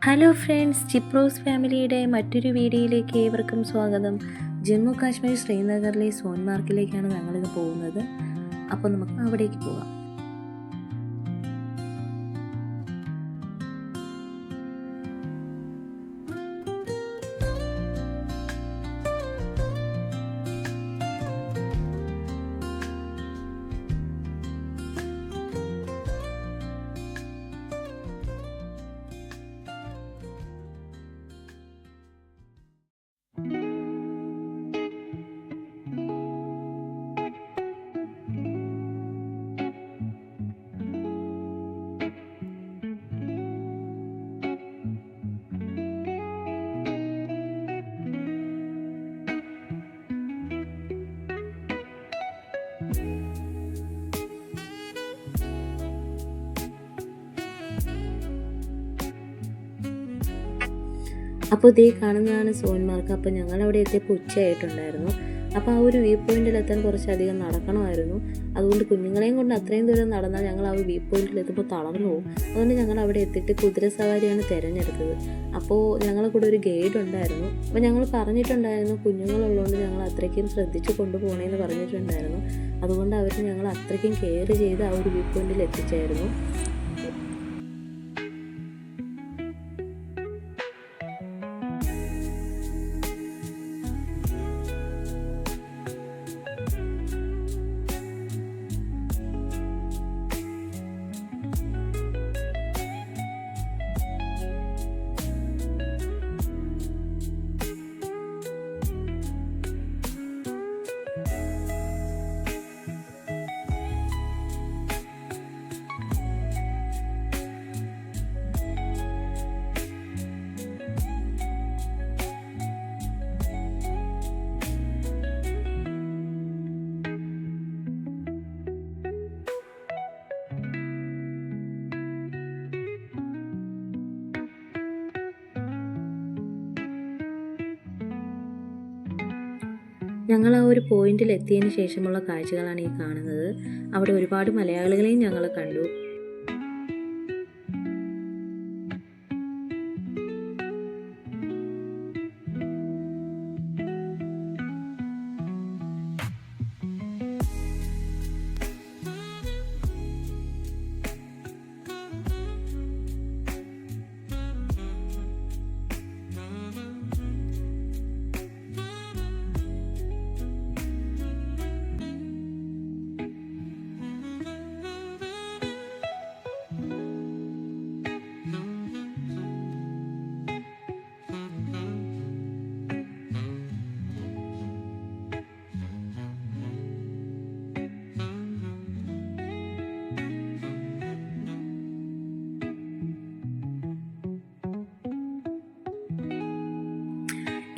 Hello friends, ചിപ്രോസ് ഫാമിലിയുടെ മറ്റൊരു വീഡിയോയിലേക്ക് ഏവർക്കും സ്വാഗതം. ജമ്മു കാശ്മീർ ശ്രീനഗറിലെ സോൻമാർഗിലേക്കാണ് ഞങ്ങളിത് പോകുന്നത്. അപ്പോൾ നമുക്ക് അവിടേക്ക് പോകാം. അപ്പോൾ ഇതേ കാണുന്നതാണ് സോൻമാർഗ്. അപ്പോൾ ഞങ്ങൾ അവിടെ എത്തിയപ്പോൾ ഉച്ചയായിട്ടുണ്ടായിരുന്നു. അപ്പോൾ ആ ഒരു വ്യൂ പോയിന്റിലെത്താൻ കുറച്ചധികം നടക്കണമായിരുന്നു. അതുകൊണ്ട് കുഞ്ഞുങ്ങളെയും കൊണ്ട് അത്രയും ദൂരം നടന്നാൽ ഞങ്ങൾ ആ വ്യൂ പോയിന്റിൽ എത്തുമ്പോൾ തളർന്നു പോകും. അതുകൊണ്ട് ഞങ്ങൾ അവിടെ എത്തിയിട്ട് കുതിര സവാരിയാണ് തിരഞ്ഞെടുത്തത്. അപ്പോൾ ഞങ്ങളെ കൂടെ ഒരു ഗൈഡ് ഉണ്ടായിരുന്നു. അപ്പോൾ ഞങ്ങൾ പറഞ്ഞിട്ടുണ്ടായിരുന്നു കുഞ്ഞുങ്ങളുള്ളതുകൊണ്ട് ഞങ്ങൾ അത്രയ്ക്കും ശ്രദ്ധിച്ച് കൊണ്ടുപോകണമെന്ന് പറഞ്ഞിട്ടുണ്ടായിരുന്നു. അതുകൊണ്ട് അവർ ഞങ്ങൾ അത്രയ്ക്കും കെയർ ചെയ്ത് ആ ഒരു വ്യൂ പോയിന്റിൽ എത്തിച്ചായിരുന്നു. ഞങ്ങൾ ആ ഒരു പോയിന്റിൽ എത്തിയതിന് ശേഷമുള്ള കാഴ്ചകളാണ് ഈ കാണുന്നത്. അവിടെ ഒരുപാട് മലയാളികളെയും ഞങ്ങൾ കണ്ടു.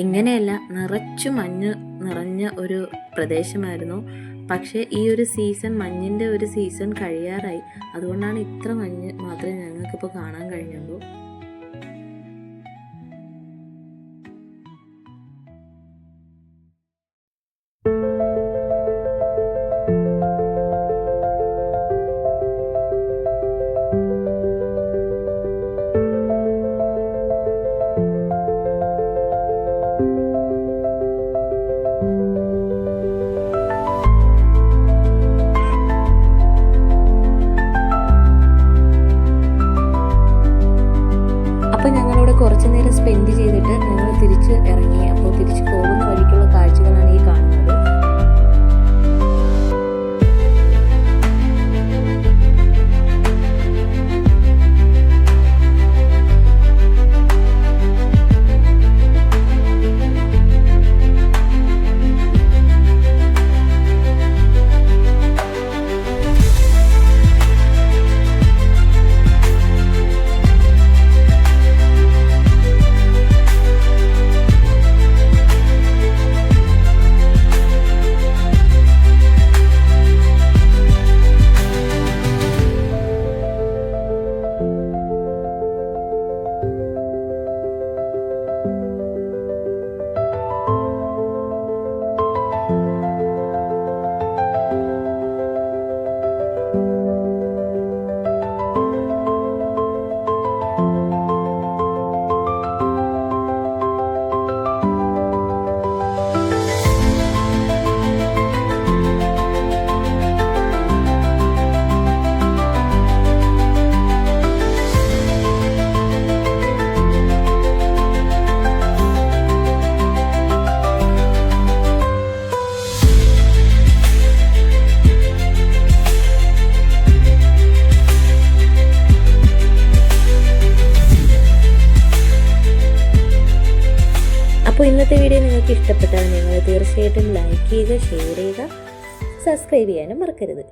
ഇങ്ങനെയല്ല, നിറച്ചു മഞ്ഞ് നിറഞ്ഞ ഒരു പ്രദേശമായിരുന്നു. പക്ഷേ ഈ ഒരു സീസൺ, മഞ്ഞിൻ്റെ ഒരു സീസൺ കഴിയാറായി. അതുകൊണ്ടാണ് ഇത്ര മഞ്ഞ് മാത്രമേ ഞങ്ങൾക്കിപ്പോൾ കാണാൻ കഴിഞ്ഞുള്ളൂ. അപ്പോൾ ഞങ്ങളിവിടെ കുറച്ച് നേരം സ്പെൻഡ് ചെയ്തിട്ട് ഞങ്ങൾ തിരിച്ച് ഇറങ്ങി. അപ്പോൾ തിരിച്ച് പോകുന്ന വഴിക്കുള്ള കാഴ്ചകളാണ് ഈ കാണുന്നത്. അപ്പോൾ ഇന്നത്തെ വീഡിയോ നിങ്ങൾക്ക് ഇഷ്ടപ്പെട്ടാൽ നിങ്ങൾ തീർച്ചയായിട്ടും ലൈക്ക് ചെയ്യുക, ഷെയർ ചെയ്യുക, സബ്സ്ക്രൈബ് ചെയ്യാനും മറക്കരുത്.